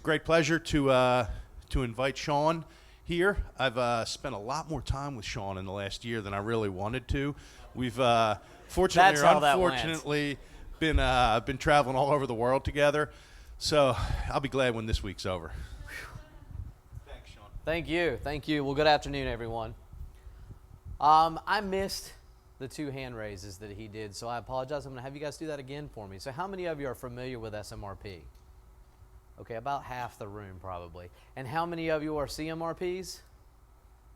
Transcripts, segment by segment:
Great pleasure to invite Sean here. I've spent a lot more time with Sean in the last year than I really wanted to. We've fortunately or unfortunately been traveling all over the world together. So I'll be glad when this week's over. Thanks, Sean. Thank you. Thank you. Well, good afternoon, everyone. I missed the 2 hand raises that he did, so I apologize. I'm going to have you guys do that again for me. So how many of you are familiar with SMRP? Okay, about half the room probably. And how many of you are CMRPs?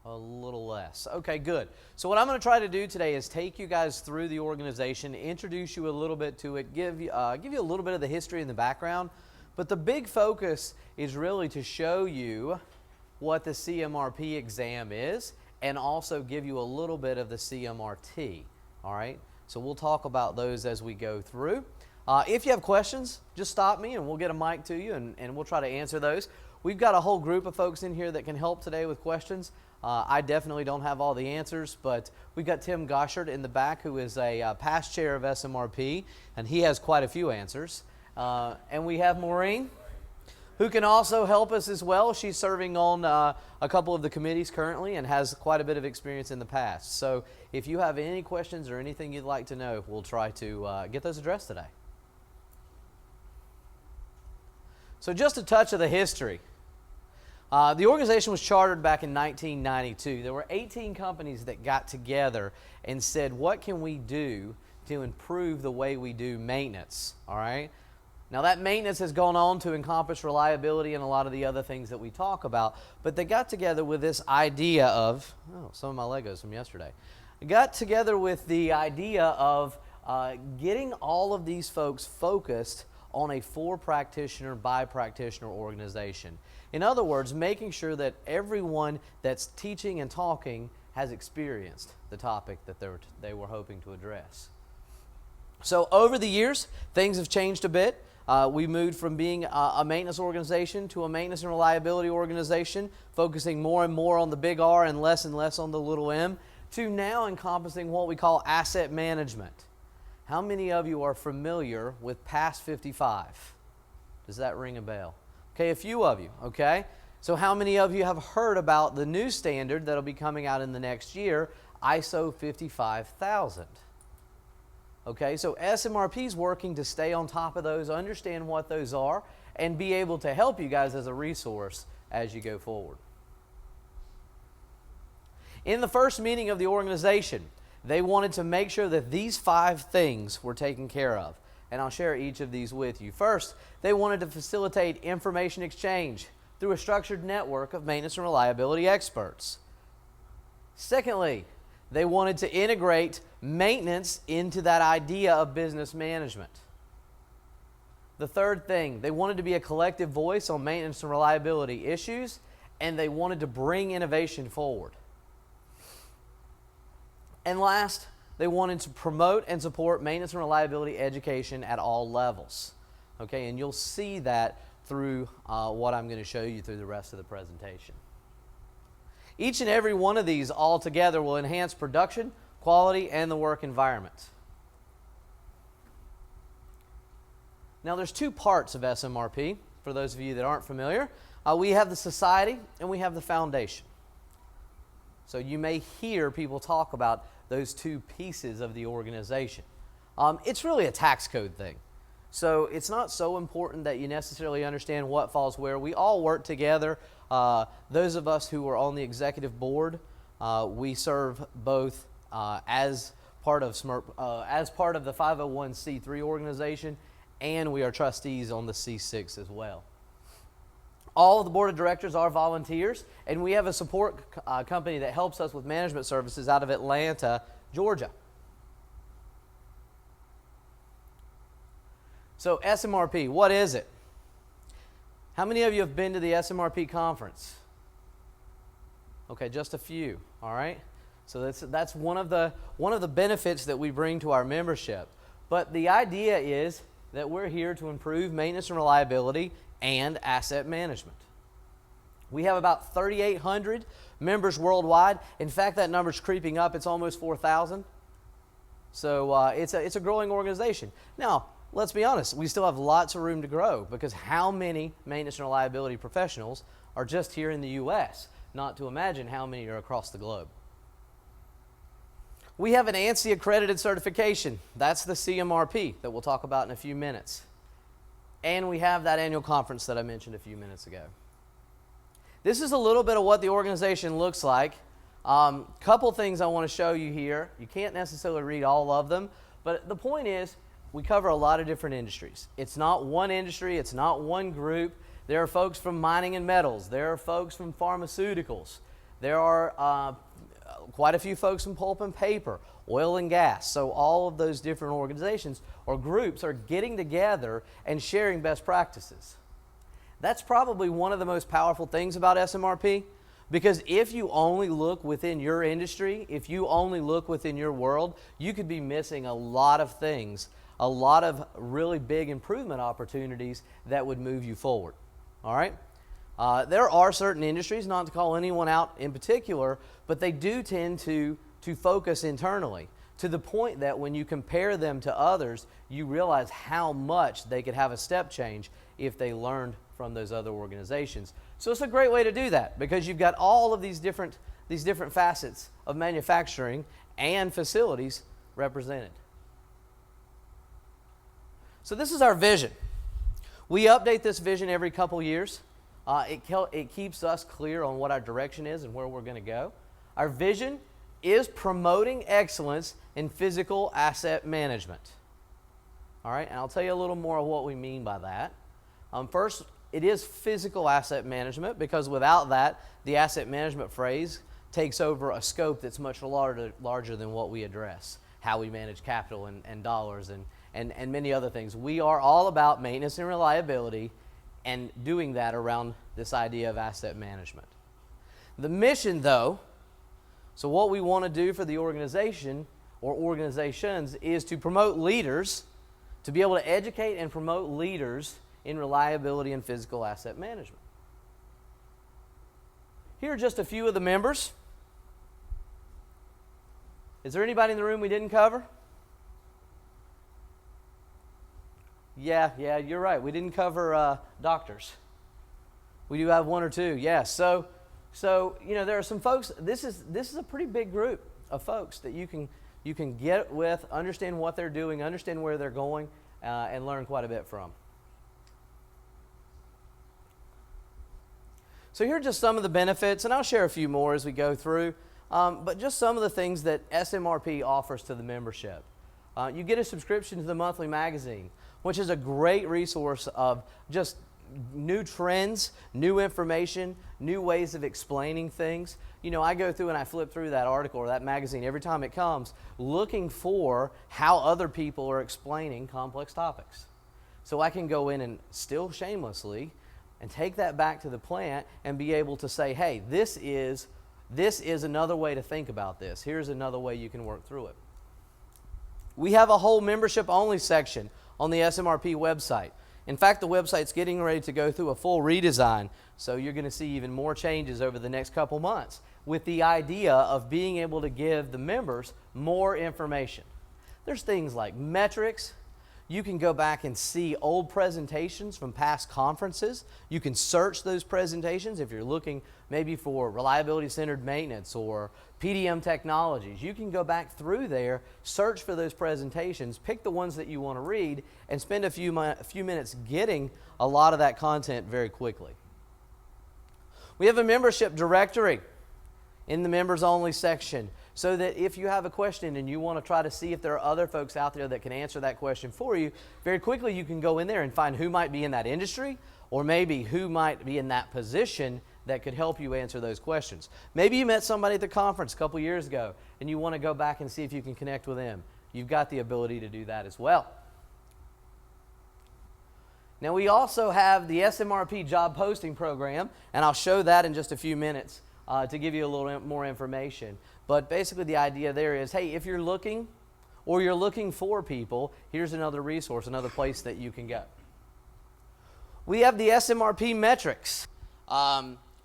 A little less. Okay, good. So what I'm going to try to do today is take you guys through the organization, introduce you a little bit to it, give you a little bit of the history and the background. But the big focus is really to show you what the CMRP exam is and also give you a little bit of the CMRT. All right? So we'll talk about those as we go through. If you have questions, just stop me and we'll get a mic to you and we'll try to answer those. We've got a whole group of folks in here that can help today with questions. I definitely don't have all the answers, but we've got Tim Goshard in the back, who is a past chair of SMRP, and he has quite a few answers. And we have Maureen, who can also help us as well. She's serving on a couple of the committees currently and has quite a bit of experience in the past. So if you have any questions or anything you'd like to know, we'll try to get those addressed today. So just a touch of the history. The organization was chartered back in 1992. There were 18 companies that got together and said, what can we do to improve the way we do maintenance, all right? Now that maintenance has gone on to encompass reliability and a lot of the other things that we talk about, but they got together with this idea of, some of my Legos from yesterday. They got together with the idea of getting all of these folks focused on a 4-practitioner by practitioner organization. In other words, making sure that everyone that's teaching and talking has experienced the topic that they were hoping to address. So over the years, things have changed a bit. We moved from being a maintenance organization to a maintenance and reliability organization, focusing more and more on the big R and less on the little m, to now encompassing what we call asset management. How many of you are familiar with Past 55? Does that ring a bell? Okay, a few of you, okay? So how many of you have heard about the new standard that'll be coming out in the next year, ISO 55000? Okay, so SMRP is working to stay on top of those, understand what those are, and be able to help you guys as a resource as you go forward. In the first meeting of the organization, they wanted to make sure that these 5 things were taken care of. And I'll share each of these with you. First, they wanted to facilitate information exchange through a structured network of maintenance and reliability experts. Secondly, they wanted to integrate maintenance into that idea of business management. The third thing, they wanted to be a collective voice on maintenance and reliability issues, and they wanted to bring innovation forward. And last, they wanted to promote and support maintenance and reliability education at all levels. Okay, and you'll see that through what I'm going to show you through the rest of the presentation. Each and every one of these all together will enhance production, quality, and the work environment. Now there's 2 parts of SMRP, for those of you that aren't familiar. We have the society and we have the foundation. So you may hear people talk about those 2 pieces of the organization. It's really a tax code thing. So it's not so important that you necessarily understand what falls where. We all work together. Those of us who are on the executive board, we serve both as part of SMRP, as part of the 501c3 organization, and we are trustees on the C6 as well. All of the board of directors are volunteers, and we have a support company that helps us with management services out of Atlanta, Georgia. So SMRP, what is it? How many of you have been to the SMRP conference? Okay, just a few, all right? So that's one of the benefits that we bring to our membership. But the idea is that we're here to improve maintenance and reliability and asset management. We have about 3,800 members worldwide. In fact, that number's creeping up. It's almost 4,000. So it's a growing organization. Now, let's be honest, we still have lots of room to grow, because how many maintenance and reliability professionals are just here in the U.S., not to imagine how many are across the globe. We have an ANSI accredited certification. That's the SMRP that we'll talk about in a few minutes. And we have that annual conference that I mentioned a few minutes ago. This is a little bit of what the organization looks like. Couple things I want to show you here. You can't necessarily read all of them, but the point is we cover a lot of different industries. It's not one industry, it's not one group. There are folks from mining and metals. There are folks from pharmaceuticals. There are quite a few folks from pulp and paper, oil and gas. So all of those different organizations or groups are getting together and sharing best practices. That's probably one of the most powerful things about SMRP, because if you only look within your industry, if you only look within your world, you could be missing a lot of things, a lot of really big improvement opportunities that would move you forward. All right? There are certain industries, not to call anyone out in particular, but they do tend to focus internally, to the point that when you compare them to others, you realize how much they could have a step change if they learned from those other organizations. So it's a great way to do that, because you've got all of these different facets of manufacturing and facilities represented. So this is our vision. We update this vision every couple years. It keeps us clear on what our direction is and where we're going to go. Our vision is promoting excellence in physical asset management. All right, and I'll tell you a little more of what we mean by that. First, it is physical asset management, because without that, the asset management phrase takes over a scope that's much larger than what we address, how we manage capital and dollars and many other things. We are all about maintenance and reliability, and doing that around this idea of asset management. The mission, though, so what we want to do for the organization or organizations is to promote leaders, to be able to educate and promote leaders in reliability and physical asset management. Here are just a few of the members. Is there anybody in the room we didn't cover? Yeah, you're right. We didn't cover doctors. We do have one or two. Yeah, so there are some folks. This is a pretty big group of folks that you can get with, understand what they're doing, understand where they're going, and learn quite a bit from. So here are just some of the benefits, and I'll share a few more as we go through, but just some of the things that SMRP offers to the membership. You get a subscription to the monthly magazine, which is a great resource of just new trends, new information, new ways of explaining things. I go through and I flip through that article or that magazine every time it comes, looking for how other people are explaining complex topics. So I can go in and still shamelessly and take that back to the plant and be able to say, hey, this is another way to think about this. Here's another way you can work through it. We have a whole membership-only section on the SMRP website. In fact, the website's getting ready to go through a full redesign, so you're going to see even more changes over the next couple months, with the idea of being able to give the members more information. There's things like metrics. You can go back and see old presentations from past conferences. You can search those presentations if you're looking maybe for reliability-centered maintenance or PDM technologies. You can go back through there, search for those presentations, pick the ones that you want to read, and spend a few minutes getting a lot of that content very quickly. We have a membership directory in the members-only section, so that if you have a question and you want to try to see if there are other folks out there that can answer that question for you, very quickly you can go in there and find who might be in that industry, or maybe who might be in that position that could help you answer those questions. Maybe you met somebody at the conference a couple years ago and you want to go back and see if you can connect with them. You've got the ability to do that as well. Now we also have the SMRP job posting program, and I'll show that in just a few minutes to give you a little more information. But basically the idea there is, hey, if you're looking or you're looking for people, here's another resource, another place that you can go. We have the SMRP metrics.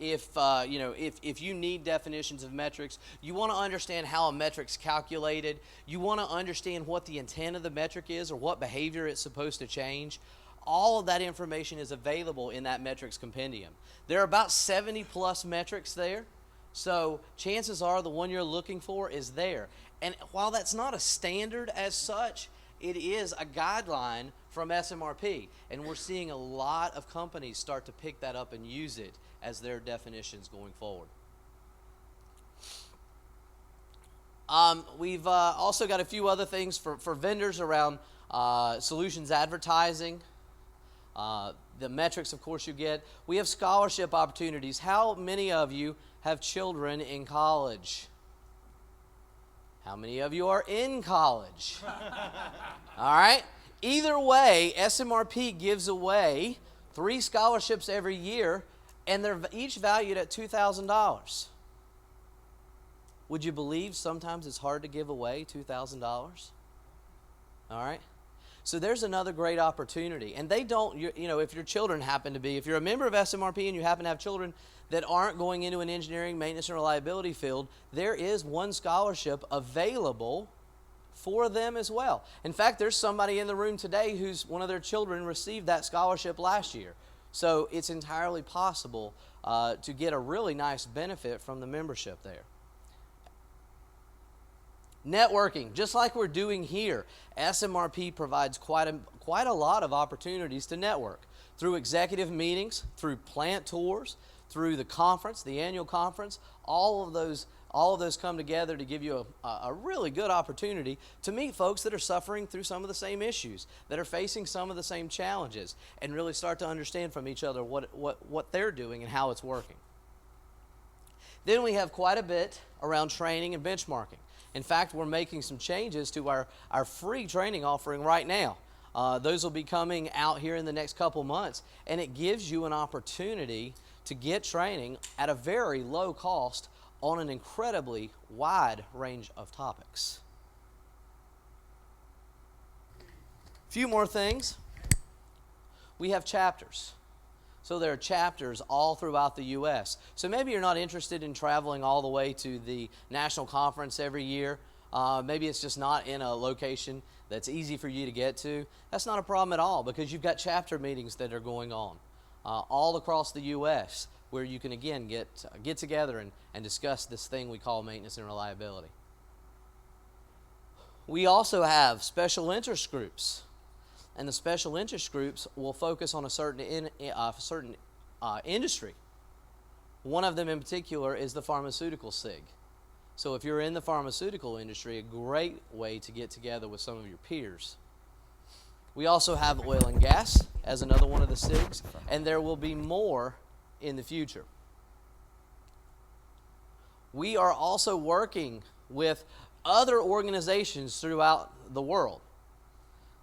if you need definitions of metrics, you want to understand how a metric's calculated, you want to understand what the intent of the metric is or what behavior it's supposed to change, all of that information is available in that metrics compendium. There are about 70 plus metrics there, so chances are the one you're looking for is there. And while that's not a standard as such, it is a guideline from SMRP, and we're seeing a lot of companies start to pick that up and use it as their definitions going forward. We've also got a few other things for vendors around solutions advertising, the metrics, of course, you get. We have scholarship opportunities. How many of you have children in college? How many of you are in college? All right. Either way, SMRP gives away 3 scholarships every year, and they're each valued at $2,000. Would you believe sometimes it's hard to give away $2,000? All right. So there's another great opportunity. And they don't, if your children happen to be, if you're a member of SMRP and you happen to have children that aren't going into an engineering, maintenance, and reliability field, there is one scholarship available for them as well. In fact, there's somebody in the room today who's one of their children received that scholarship last year. So it's entirely possible to get a really nice benefit from the membership there. Networking, just like we're doing here, SMRP provides quite a lot of opportunities to network through executive meetings, through plant tours, through the conference, the annual conference. All of those come together to give you a really good opportunity to meet folks that are suffering through some of the same issues, that are facing some of the same challenges, and really start to understand from each other what they're doing and how it's working. Then we have quite a bit around training and benchmarking. In fact, we're making some changes to our free training offering right now. Those will be coming out here in the next couple months, and it gives you an opportunity to get training at a very low cost on an incredibly wide range of topics. A few more things. We have chapters. So there are chapters all throughout the U.S. So maybe you're not interested in traveling all the way to the national conference every year. Maybe it's just not in a location that's easy for you to get to. That's not a problem at all, because you've got chapter meetings that are going on all across the U.S. where you can, again, get together and discuss this thing we call maintenance and reliability. We also have special interest groups. And the special interest groups will focus on a certain industry. One of them in particular is the pharmaceutical SIG. So if you're in the pharmaceutical industry, a great way to get together with some of your peers. We also have oil and gas as another one of the SIGs, and there will be more in the future. We are also working with other organizations throughout the world.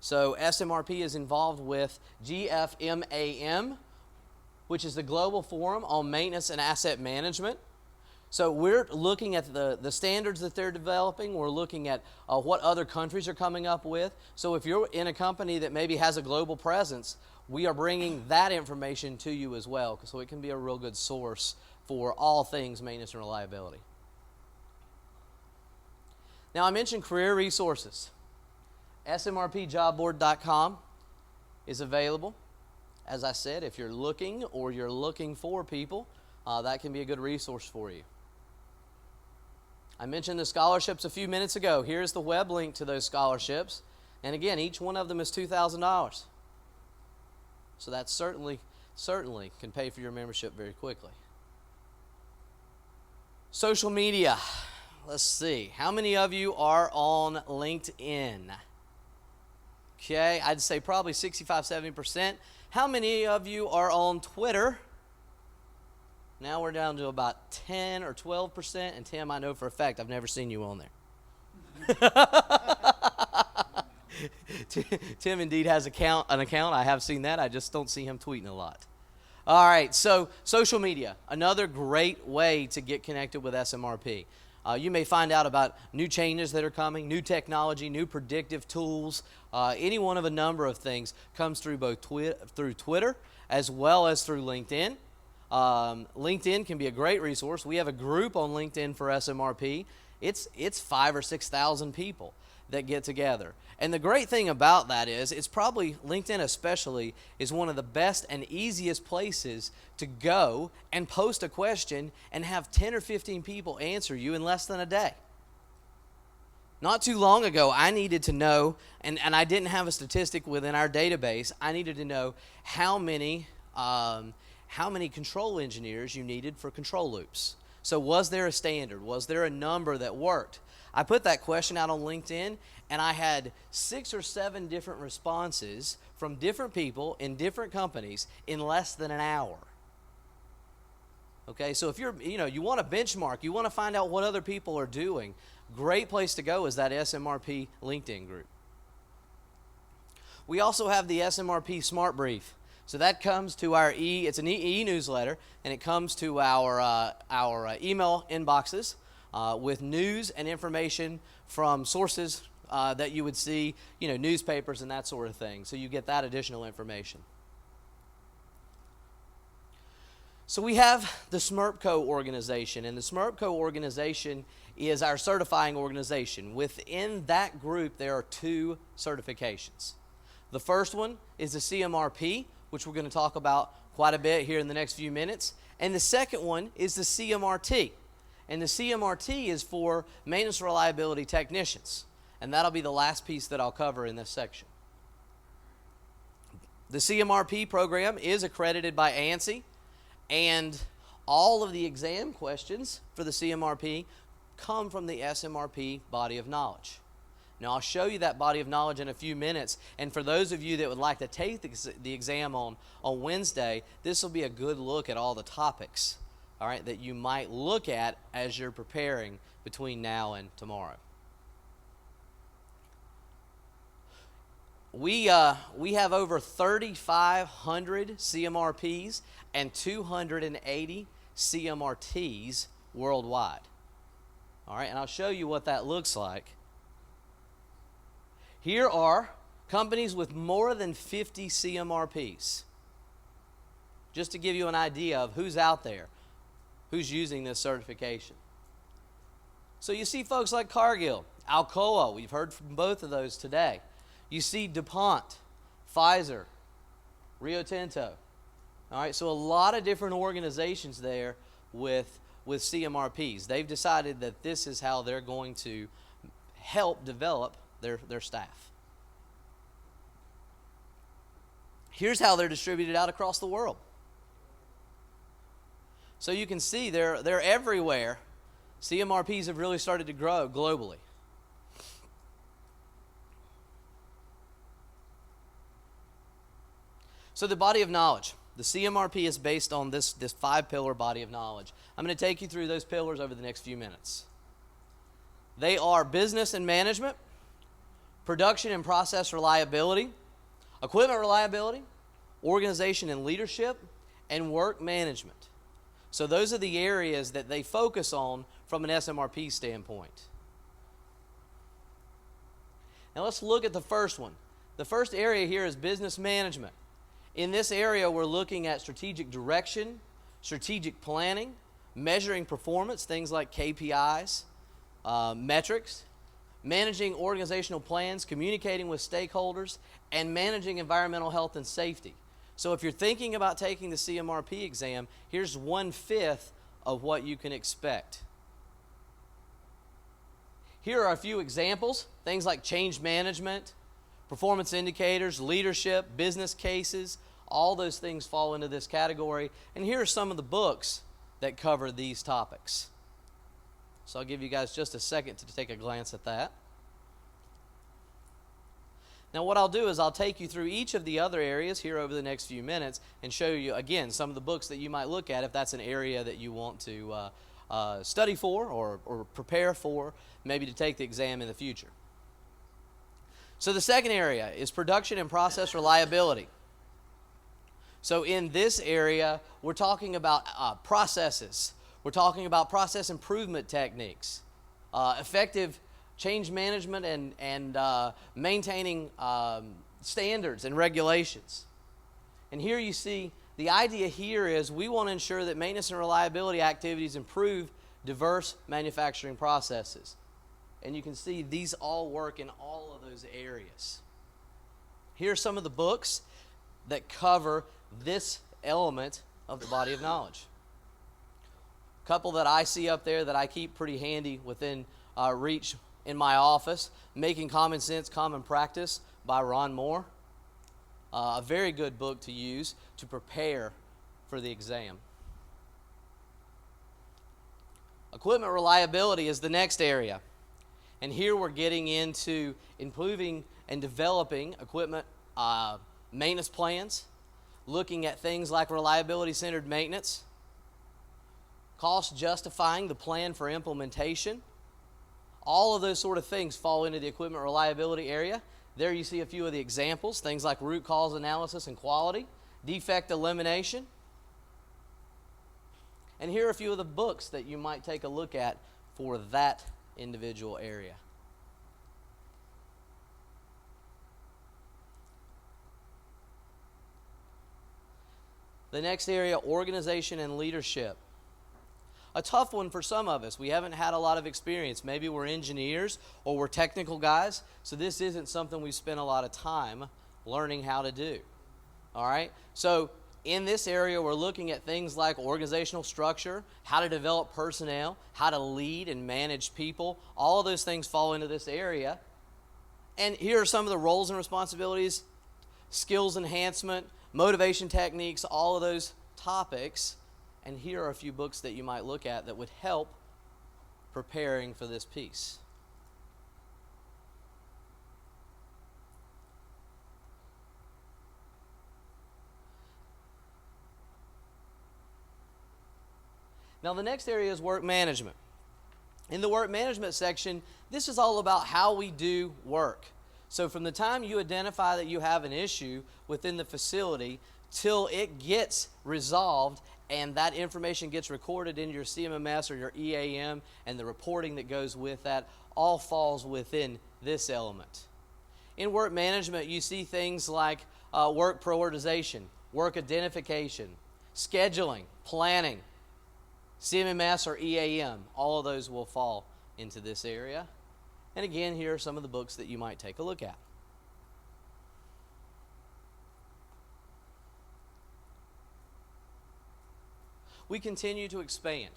So SMRP is involved with GFMAM, which is the Global Forum on Maintenance and Asset Management. So we're looking at the standards that they're developing. We're looking at what other countries are coming up with. So if you're in a company that maybe has a global presence, we are bringing that information to you as well, so it can be a real good source for all things maintenance and reliability. Now, I mentioned career resources. SMRPjobboard.com is available. As I said, if you're looking or you're looking for people, that can be a good resource for you. I mentioned the scholarships a few minutes ago. Here's the web link to those scholarships. And again, each one of them is $2,000. So that certainly can pay for your membership very quickly. Social media. Let's see. How many of you are on LinkedIn? Okay, I'd say probably 65-70%. How many of you are on Twitter? Now we're down to about 10 or 12%. And Tim, I know for a fact I've never seen you on there. Tim indeed has an account. I have seen that. I just don't see him tweeting a lot. All right, so social media, another great way to get connected with SMRP. You may find out about new changes that are coming, new technology, new predictive tools. Any one of a number of things comes through both through Twitter as well as through LinkedIn. LinkedIn can be a great resource. We have a group on LinkedIn for SMRP. It's 5,000 or 6,000 people that get together. And the great thing about that is it's probably, LinkedIn especially, is one of the best and easiest places to go and post a question and have 10 or 15 people answer you in less than a day. Not too long ago, I needed to know, and I didn't have a statistic within our database, I needed to know how many control engineers you needed for control loops. So was there a standard? Was there a number that worked? I put that question out on LinkedIn, and I had 6 or 7 different responses from different people in different companies in less than an hour. Okay, so if you want to benchmark, you want to find out what other people are doing, great place to go is that SMRP LinkedIn group. We also have the SMRP Smart Brief. So that comes to our it's an e-newsletter, and it comes to our email inboxes with news and information from sources that you would see, newspapers and that sort of thing. So you get that additional information. So we have the SMRPCO organization, and the SMRPCO organization is our certifying organization. Within that group, there are 2 certifications. The first one is the CMRP, which we're going to talk about quite a bit here in the next few minutes. And the second one is the CMRT. And the CMRT is for maintenance reliability technicians. And that'll be the last piece that I'll cover in this section. The CMRP program is accredited by ANSI, and all of the exam questions for the CMRP come from the SMRP body of knowledge. Now, I'll show you that body of knowledge in a few minutes, and for those of you that would like to take the exam on Wednesday, this will be a good look at all the topics, all right, that you might look at as you're preparing between now and tomorrow. We have over 3,500 CMRPs and 280 CMRTs worldwide. All right, and I'll show you what that looks like. Here are companies with more than 50 CMRPs. Just to give you an idea of who's out there, who's using this certification. So you see folks like Cargill, Alcoa, we've heard from both of those today. You see DuPont, Pfizer, Rio Tinto. All right, so a lot of different organizations there with CMRPs. They've decided that this is how they're going to help develop their staff. Here's how they're distributed out across the world. So you can see they're everywhere. CMRPs have really started to grow globally. So the body of knowledge. The CMRP is based on this 5-pillar body of knowledge. I'm going to take you through those pillars over the next few minutes. They are business and management, production and process reliability, equipment reliability, organization and leadership, and work management. So those are the areas that they focus on from an SMRP standpoint. Now let's look at the first one. The first area here is business management. In this area, we're looking at strategic direction, strategic planning, measuring performance, things like KPIs, metrics, managing organizational plans, communicating with stakeholders, and managing environmental health and safety. So if you're thinking about taking the CMRP exam, here's 1/5 of what you can expect. Here are a few examples, things like change management, performance indicators, leadership, business cases, all those things fall into this category. And here are some of the books that cover these topics. So I'll give you guys just a second to take a glance at that. Now what I'll do is I'll take you through each of the other areas here over the next few minutes and show you, again, some of the books that you might look at if that's an area that you want to study for or prepare for, maybe to take the exam in the future. So the second area is production and process reliability. So in this area, we're talking about processes. We're talking about process improvement techniques, effective change management and maintaining standards and regulations. And here you see The idea here is we want to ensure that maintenance and reliability activities improve diverse manufacturing processes. And you can see these all work in all of those areas. Here are some of the books that cover this element of the body of knowledge. A couple that I see up there that I keep pretty handy within reach in my office. Making Common Sense, Common Practice by Ron Moore. A very good book to use to prepare for the exam. Equipment reliability is the next area. And here we're getting into improving and developing equipment maintenance plans, looking at things like reliability-centered maintenance, cost justifying the plan for implementation. All of those sort of things fall into the equipment reliability area. There you see a few of the examples, things like root cause analysis and quality, defect elimination. And here are a few of the books that you might take a look at for that individual area. The next area, organization and leadership. A tough one for some of us. We haven't had a lot of experience. Maybe we're engineers or we're technical guys, so this isn't something we've spent a lot of time learning how to do. All right? So in this area, we're looking at things like organizational structure, how to develop personnel, how to lead and manage people. All of those things fall into this area. And here are some of the roles and responsibilities, skills enhancement, motivation techniques, all of those topics. And here are a few books that you might look at that would help preparing for this piece. Now the next area is work management. In the work management section, this is all about how we do work. So from the time you identify that you have an issue within the facility till it gets resolved and that information gets recorded in your CMMS or your EAM and the reporting that goes with that all falls within this element. In work management, you see things like work prioritization, work identification, scheduling, planning, CMMS or EAM. All of those will fall into this area. And again, here are some of the books that you might take a look at. We continue to expand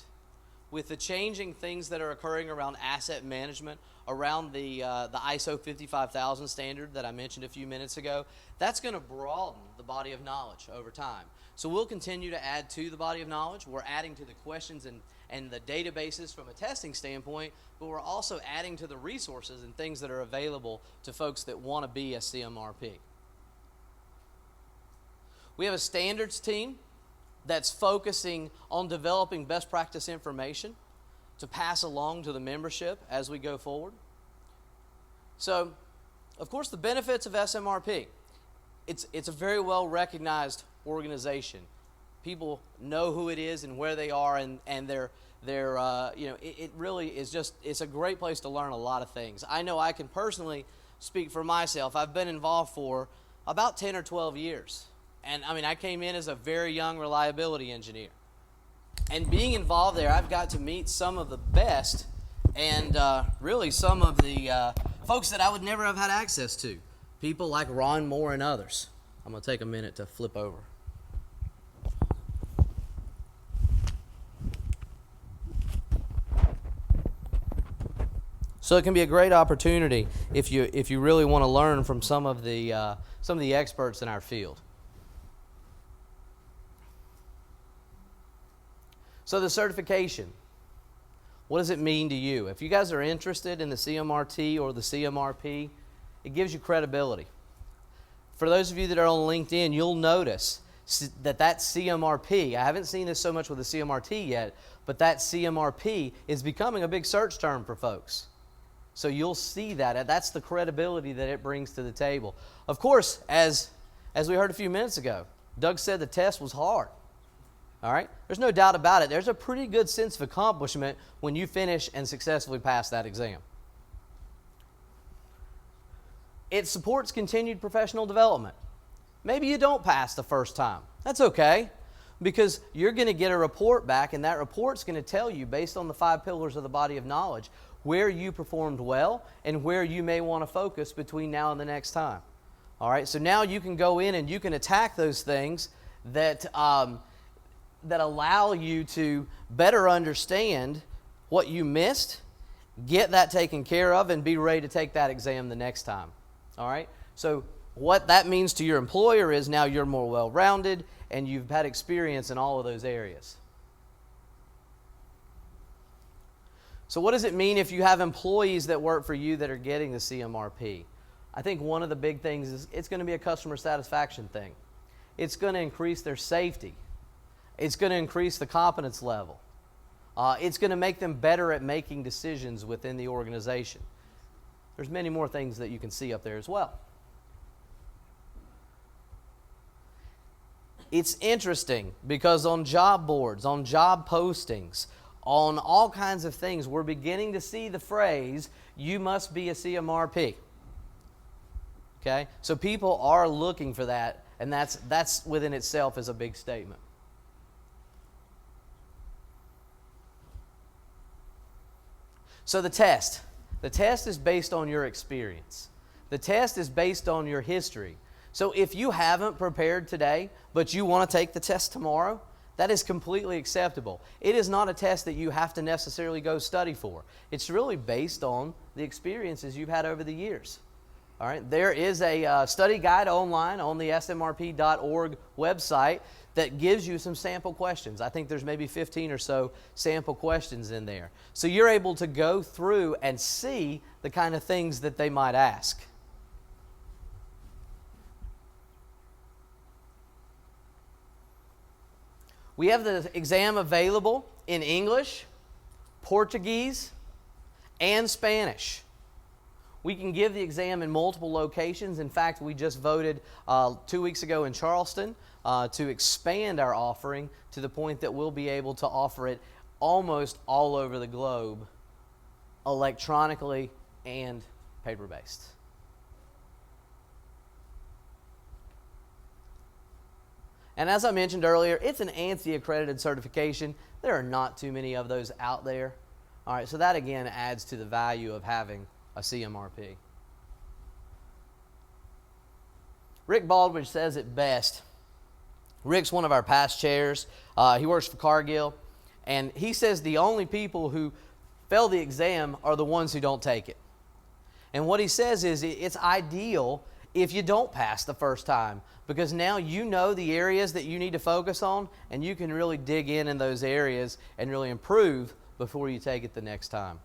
with the changing things that are occurring around asset management, around the ISO 55000 standard that I mentioned a few minutes ago. That's going to broaden the body of knowledge over time. So we'll continue to add to the body of knowledge. We're adding to the questions and the databases from a testing standpoint, but we're also adding to the resources and things that are available to folks that want to be a CMRP. We have a standards team that's focusing on developing best practice information to pass along to the membership as we go forward. So, of course, the benefits of SMRP. It's a very well recognized organization. People know who it is and where they are, and they're it really is just, it's a great place to learn a lot of things. I know I can personally speak for myself. I've been involved for about 10 or 12 years. And I mean, I came in as a very young reliability engineer. And being involved there, I've got to meet some of the best and really some of the folks that I would never have had access to. People like Ron Moore and others. I'm going to take a minute to flip over. So it can be a great opportunity if you really want to learn from some of the experts in our field. So the certification, what does it mean to you? If you guys are interested in the CMRT or the CMRP, it gives you credibility. For those of you that are on LinkedIn, you'll notice that CMRP, I haven't seen this so much with the CMRT yet, but that CMRP is becoming a big search term for folks. So you'll see that. That's the credibility that it brings to the table. Of course, as we heard a few minutes ago, Doug said the test was hard. All right? There's no doubt about it. There's a pretty good sense of accomplishment when you finish and successfully pass that exam. It supports continued professional development. Maybe you don't pass the first time. That's okay, because you're going to get a report back, and that report's going to tell you, based on the 5 pillars of the body of knowledge, where you performed well and where you may want to focus between now and the next time. All right, so now you can go in and you can attack those things that allow you to better understand what you missed, get that taken care of, and be ready to take that exam the next time. All right, so what that means to your employer is now you're more well-rounded and you've had experience in all of those areas. So what does it mean if you have employees that work for you that are getting the CMRP? I think one of the big things is it's going to be a customer satisfaction thing. It's going to increase their safety. It's going to increase the competence level. It's going to make them better at making decisions within the organization. There's many more things that you can see up there as well. It's interesting because on job boards, on job postings, on all kinds of things, we're beginning to see the phrase, "You must be a CMRP." Okay? So people are looking for that, and that's within itself is a big statement. So the test is based on your experience. The test is based on your history. So if you haven't prepared today, but you want to take the test tomorrow, that is completely acceptable. It is not a test that you have to necessarily go study for. It's really based on the experiences you've had over the years. All right, there is a study guide online on the smrp.org website that gives you some sample questions. I think there's maybe 15 or so sample questions in there. So you're able to go through and see the kind of things that they might ask. We have the exam available in English, Portuguese, and Spanish. We can give the exam in multiple locations. In fact, we just voted 2 weeks ago in Charleston to expand our offering to the point that we'll be able to offer it almost all over the globe, electronically and paper-based. And as I mentioned earlier, it's an ANSI accredited certification. There are not too many of those out there. All right, so that again adds to the value of having a CMRP. Rick Baldridge says it best. Rick's one of our past chairs. He works for Cargill, and he says the only people who fail the exam are the ones who don't take it. And what he says is it's ideal if you don't pass the first time, because now you know the areas that you need to focus on, and you can really dig in those areas and really improve before you take it the next time.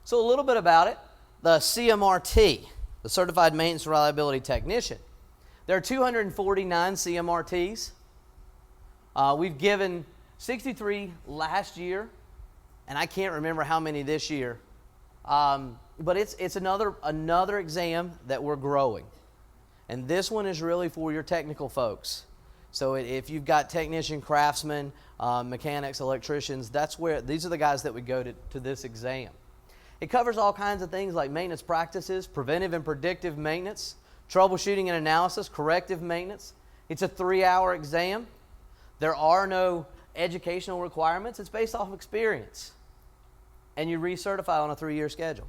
So a little bit about it. The CMRT, the Certified Maintenance Reliability Technician. There are 249 CMRTs. We've given 63 last year, and I can't remember how many this year. But it's another exam that we're growing. And this one is really for your technical folks. So if you've got technician, craftsmen, mechanics, electricians, these are the guys that would go to this exam. It covers all kinds of things like maintenance practices, preventive and predictive maintenance, troubleshooting and analysis, corrective maintenance. It's a 3-hour exam. There are no educational requirements. It's based off of experience. And you recertify on a 3-year schedule.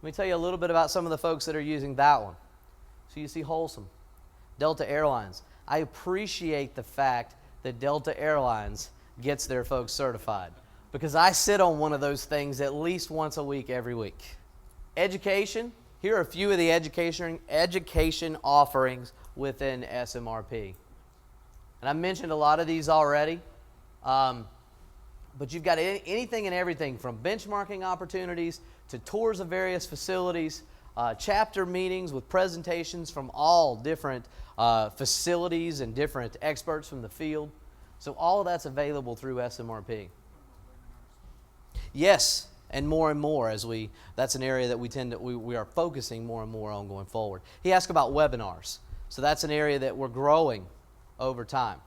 Let me tell you a little bit about some of the folks that are using that one. So you see Wholesome, Delta Airlines. I appreciate the fact that Delta Airlines gets their folks certified, because I sit on one of those things at least once a week, every week. Education, here are a few of the education offerings within SMRP. And I mentioned a lot of these already, but you've got anything and everything from benchmarking opportunities to tours of various facilities, chapter meetings with presentations from all different facilities and different experts from the field. So all of that's available through SMRP. Yes, and more as that's an area that we are focusing more and more on going forward. He asked about webinars. So that's an area that we're growing over time.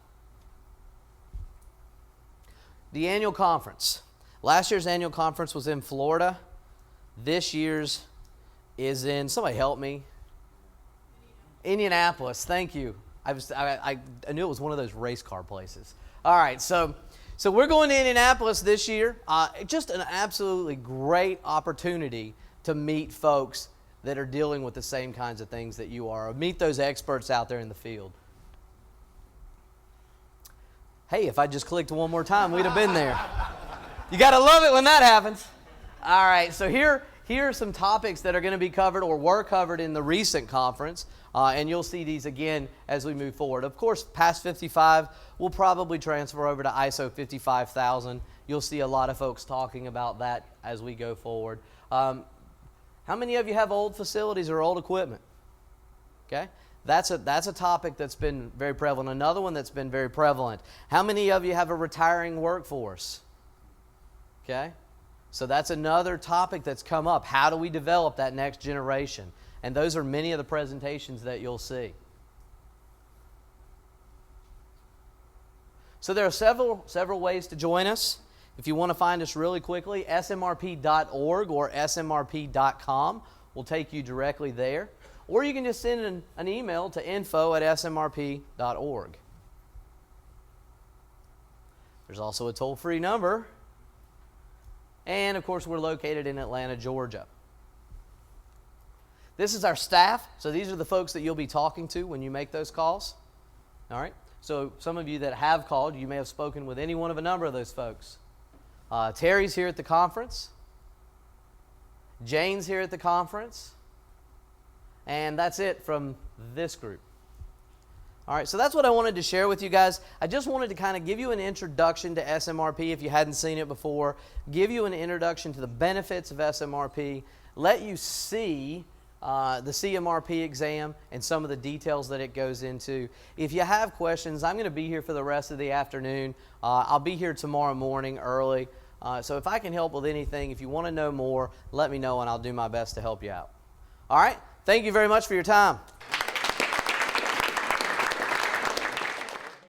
The annual conference. Last year's annual conference was in Florida. This year's is in, somebody help me, Indianapolis, thank you. I knew it was one of those race car places. All right, so we're going to Indianapolis this year. Just an absolutely great opportunity to meet folks that are dealing with the same kinds of things that you are. Meet those experts out there in the field. Hey, if I just clicked one more time, we'd have been there. You got to love it when that happens. All right, so here are some topics that are going to be covered or were covered in the recent conference, and you'll see these again as we move forward. Of course, past 55 will probably transfer over to ISO 55000. You'll see a lot of folks talking about that as we go forward. How many of you have old facilities or old equipment? Okay, that's a topic that's been very prevalent. Another one that's been very prevalent. How many of you have a retiring workforce? Okay, so that's another topic that's come up. How do we develop that next generation? And those are many of the presentations that you'll see. So there are several ways to join us. If you want to find us really quickly, smrp.org or smrp.com will take you directly there. Or you can just send an email to info@smrp.org. There's also a toll-free number. And, of course, we're located in Atlanta, Georgia. This is our staff. So these are the folks that you'll be talking to when you make those calls. All right? So some of you that have called, you may have spoken with any one of a number of those folks. Terry's here at the conference. Jane's here at the conference. And that's it from this group. All right, so that's what I wanted to share with you guys. I just wanted to kind of give you an introduction to SMRP if you hadn't seen it before, give you an introduction to the benefits of SMRP, let you see the CMRP exam and some of the details that it goes into. If you have questions, I'm going to be here for the rest of the afternoon. I'll be here tomorrow morning early. So if I can help with anything, if you want to know more, let me know and I'll do my best to help you out. All right, thank you very much for your time.